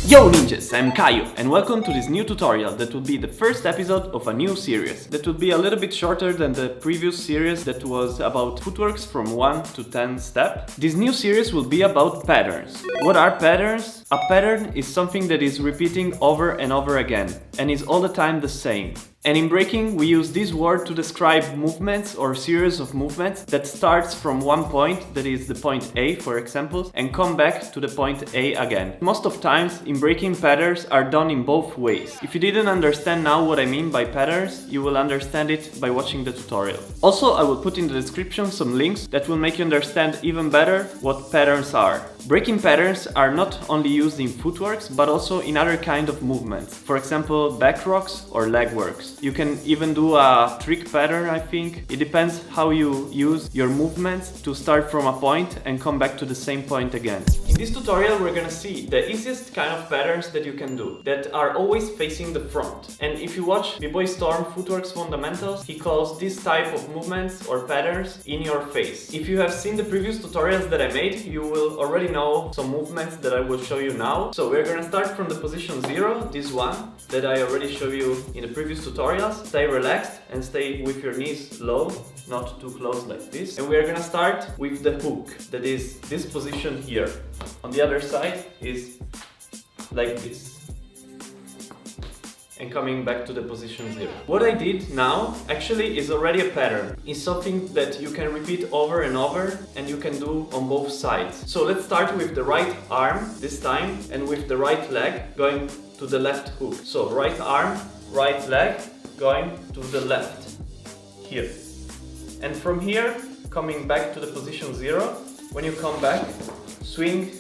Yo ninjas, I'm Kaio and welcome to this new tutorial that will be the first episode of a new series that will be a little bit shorter than the previous series that was about footworks from 1 to 10 step. This new series will be about patterns. What are patterns? A pattern is something that is repeating over and over again and is all the time the same. And in breaking, we use this word to describe movements or series of movements that starts from one point, that is the point A for example, and come back to the point A again. Most of times in breaking, patterns are done in both ways. If you didn't understand now what I mean by patterns, you will understand it by watching the tutorial. Also, I will put in the description some links that will make you understand even better what patterns are. Breaking patterns are not only used in footworks, but also in other kind of movements. For example, back rocks or leg works. You can even do a trick pattern, I think. It depends how you use your movements to start from a point and come back to the same point again. In this tutorial, we're gonna see the easiest kind of patterns that you can do, that are always facing the front. And if you watch B-Boy Storm Footworks Fundamentals, he calls this type of movements or patterns in your face. If you have seen the previous tutorials that I made, you will already know some movements that I will show you now. So we're gonna start from the position 0, this one that I already showed you in the previous tutorials. Stay relaxed and stay with your knees low, not too close like this. And we're gonna start with the hook, that is this position here. On the other side is like this. And coming back to the position 0. What I did now actually is already a pattern. It's something that you can repeat over and over and you can do on both sides. So let's start with the right arm this time and with the right leg going to the left hook. So right arm, right leg going to the left here. And from here coming back to the position 0. When you come back, swing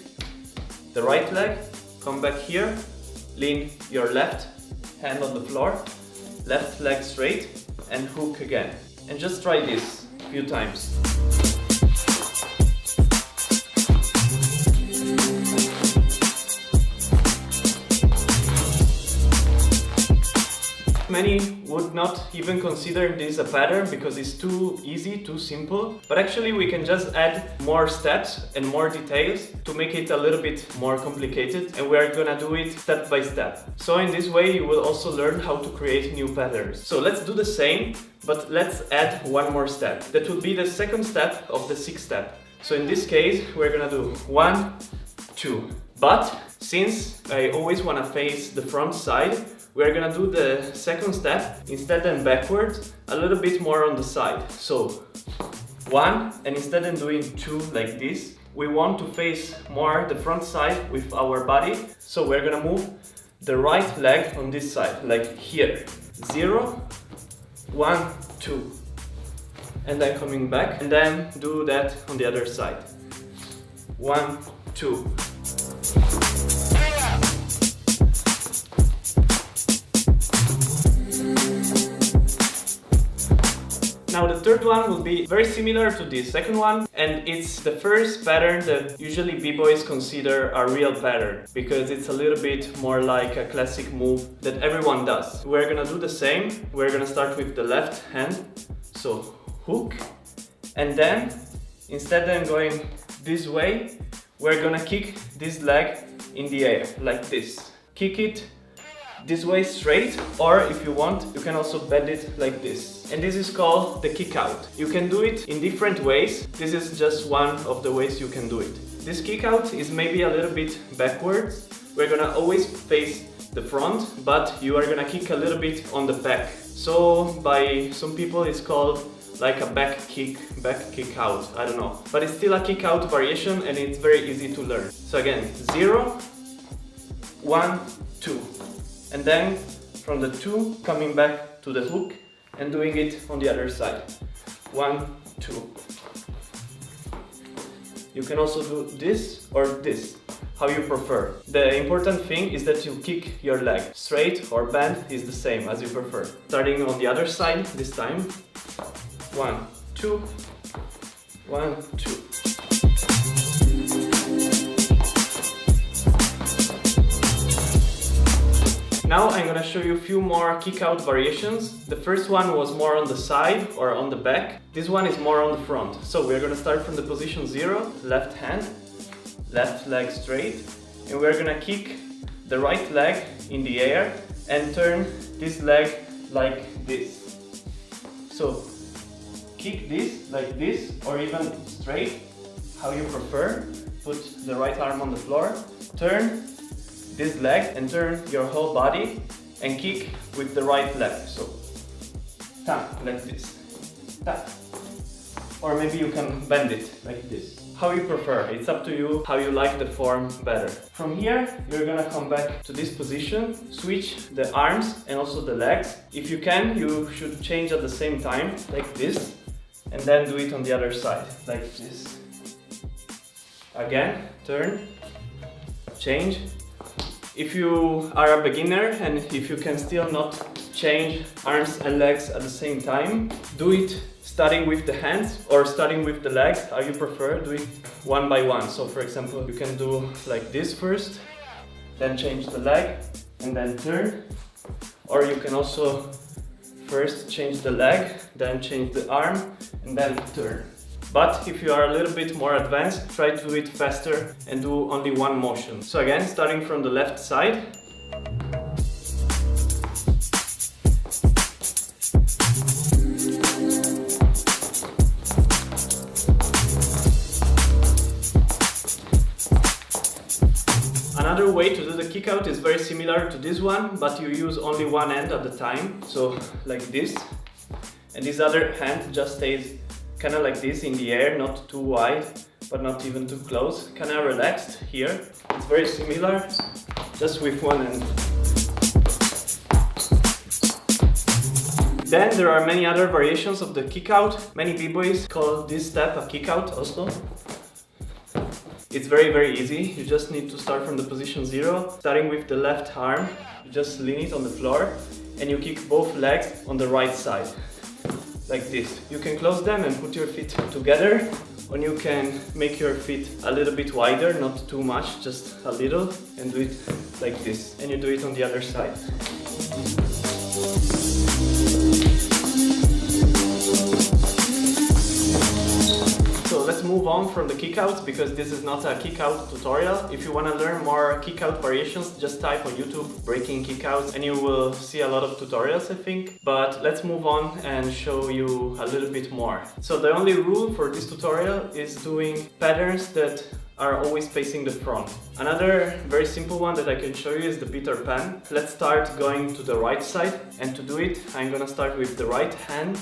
the right leg, come back here, lean your left hand on the floor, left leg straight and hook again. And just try this a few times. Many would not even consider this a pattern because it's too easy, too simple. But actually we can just add more steps and more details to make it a little bit more complicated, and we're gonna do it step by step. So in this way you will also learn how to create new patterns. So let's do the same, but let's add one more step. That will be the second step of the 6th step. So in this case we're gonna do 1, 2. But since I always wanna face the front side, we're gonna do the second step instead than backwards, a little bit more on the side. So 1, and instead of doing 2 like this, we want to face more the front side with our body. So we're gonna move the right leg on this side, like here. 0, 1, 2. And then coming back, and then do that on the other side. 1, 2. Now the third one will be very similar to the second one, and it's the first pattern that usually b-boys consider a real pattern because it's a little bit more like a classic move that everyone does. We're gonna do the same. We're gonna start with the left hand, so hook, and then instead of going this way, we're gonna kick this leg in the air like this. Kick it this way straight, or if you want, you can also bend it like this. And this is called the kick out. You can do it in different ways. This is just one of the ways you can do it. This kick out is maybe a little bit backwards. We're gonna always face the front, but you are gonna kick a little bit on the back. So by some people it's called like a back kick out, I don't know. But it's still a kick out variation and it's very easy to learn. So again, 0, 1, 2. And then from the 2 coming back to the hook and doing it on the other side. 1, 2. You can also do this or this, how you prefer. The important thing is that you kick your leg. Straight or bend is the same as you prefer. Starting on the other side this time. 1, 2, 1, 2. Now I'm gonna show you a few more kick-out variations. The first one was more on the side or on the back. This one is more on the front. So we're gonna start from the position 0, left hand, left leg straight, and we're gonna kick the right leg in the air and turn this leg like this. So kick this like this, or even straight, how you prefer. Put the right arm on the floor, turn this leg and turn your whole body and kick with the right leg. So tap like this, tap. Or maybe you can bend it like this. How you prefer, it's up to you, how you like the form better. From here, you're gonna come back to this position, switch the arms and also the legs. If you can, you should change at the same time, like this, and then do it on the other side, like this. Again, turn, change. If you are a beginner and if you can still not change arms and legs at the same time, do it starting with the hands or starting with the legs, how you prefer. Do it one by one. So for example, you can do like this first, then change the leg and then turn. Or you can also first change the leg, then change the arm and then turn. But if you are a little bit more advanced, try to do it faster and do only one motion. So again, starting from the left side. Another way to do the kick out is very similar to this one, but you use only one end at the time. So like this. And this other hand just stays kind of like this in the air, not too wide, but not even too close. Kind of relaxed here. It's very similar, just with one end. Then there are many other variations of the kick out. Many b-boys call this step a kick out also. It's very easy. You just need to start from the position 0. Starting with the left arm, you just lean it on the floor and you kick both legs on the right side. Like this. You can close them and put your feet together, or you can make your feet a little bit wider, not too much, just a little, and do it like this. And you do it on the other side. So let's move on from the kickouts, because this is not a kickout tutorial. If you want to learn more kickout variations, just type on YouTube breaking kickouts and you will see a lot of tutorials, I think. But let's move on and show you a little bit more. So the only rule for this tutorial is doing patterns that are always facing the front. Another very simple one that I can show you is the Peter Pan. Let's start going to the right side, and to do it I'm gonna start with the right hand,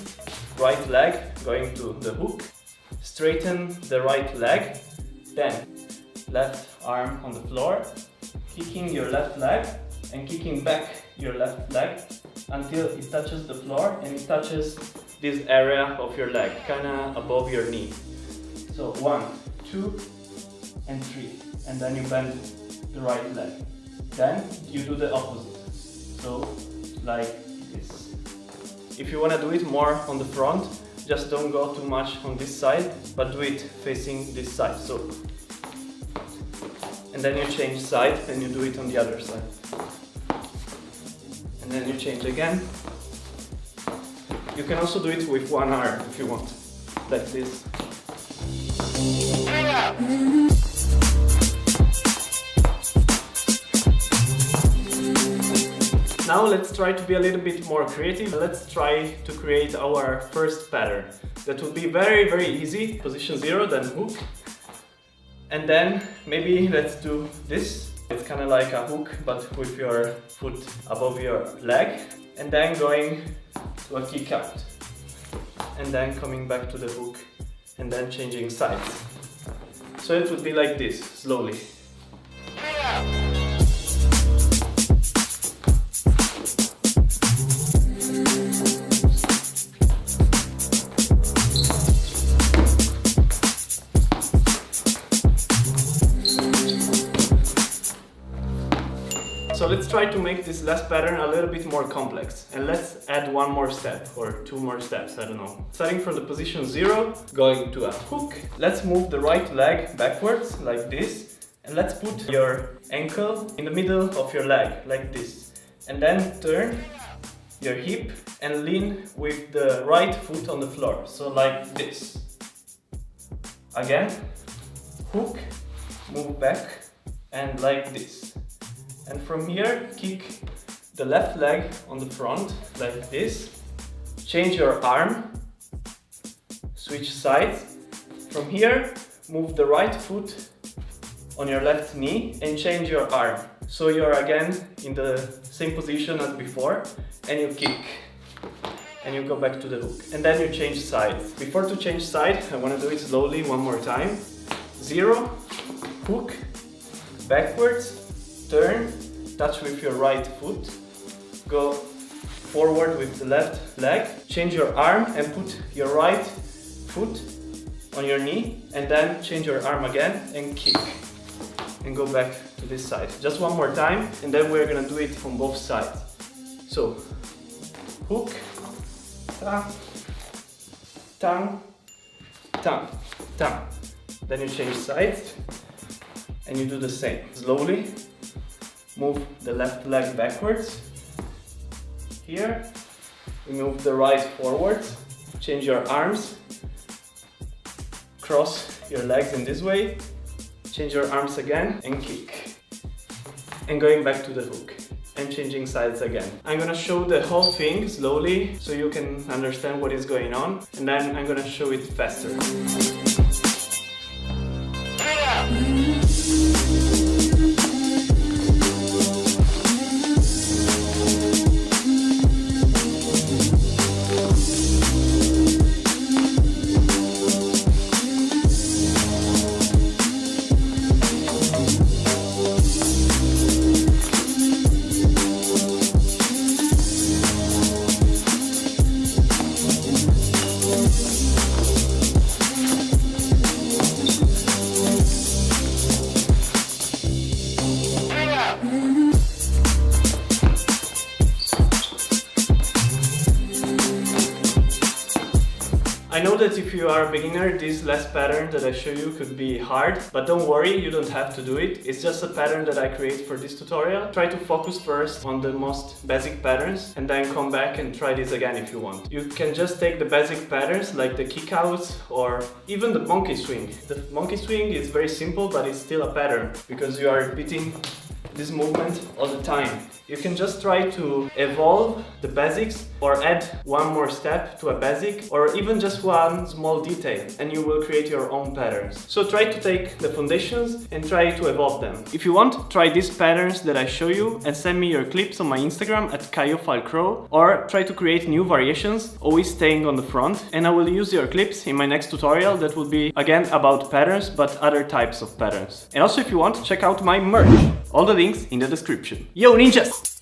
right leg, going to the hook. Straighten the right leg, then left arm on the floor, kicking your left leg and kicking back your left leg until it touches the floor and it touches this area of your leg, kinda above your knee. So 1, 2 and 3, and then you bend the right leg. Then you do the opposite, so like this. If you want to do it more on the front, just don't go too much on this side, but do it facing this side. So, and then you change side and you do it on the other side. And then you change again. You can also do it with one arm if you want, like this. Now let's try to be a little bit more creative. Let's try to create our first pattern. That will be very easy. Position 0, then hook. And then maybe let's do this. It's kind of like a hook, but with your foot above your leg. And then going to a kick out. And then coming back to the hook. And then changing sides. So it would be like this, slowly. So let's try to make this last pattern a little bit more complex, and let's add one more step or 2 more steps, I don't know. Starting from the position 0, going to a hook. Let's move the right leg backwards like this, and let's put your ankle in the middle of your leg like this, and then turn your hip and lean with the right foot on the floor, so like this. Again, hook, move back and like this. And from here, kick the left leg on the front, like this. Change your arm, switch sides. From here, move the right foot on your left knee and change your arm. So you're again in the same position as before, and you kick. And you go back to the hook. And then you change sides. Before to change side, I want to do it slowly one more time. 0, hook, backwards, turn, touch with your right foot, go forward with the left leg, change your arm and put your right foot on your knee, and then change your arm again and kick. And go back to this side. Just one more time, and then we're gonna do it from both sides. So, hook, tang, tang, tang, tang. Then you change sides, and you do the same. Slowly, move the left leg backwards. Here, we move the right forwards, change your arms, cross your legs in this way, change your arms again and kick. And going back to the hook and changing sides again. I'm gonna show the whole thing slowly so you can understand what is going on, and then I'm gonna show it faster. I know that if you are a beginner, this last pattern that I show you could be hard, but don't worry, you don't have to do it. It's just a pattern that I create for this tutorial. Try to focus first on the most basic patterns and then come back and try this again if you want. You can just take the basic patterns like the kickouts or even the monkey swing. The monkey swing is very simple, but it's still a pattern because you are repeating this movement all the time. You can just try to evolve the basics or add one more step to a basic or even just one small detail, and you will create your own patterns. So try to take the foundations and try to evolve them. If you want, try these patterns that I show you and send me your clips on my Instagram at Kaio, or try to create new variations, always staying on the front, and I will use your clips in my next tutorial that will be again about patterns but other types of patterns. And also if you want, check out my merch. All the links in the description. Yo ninjas!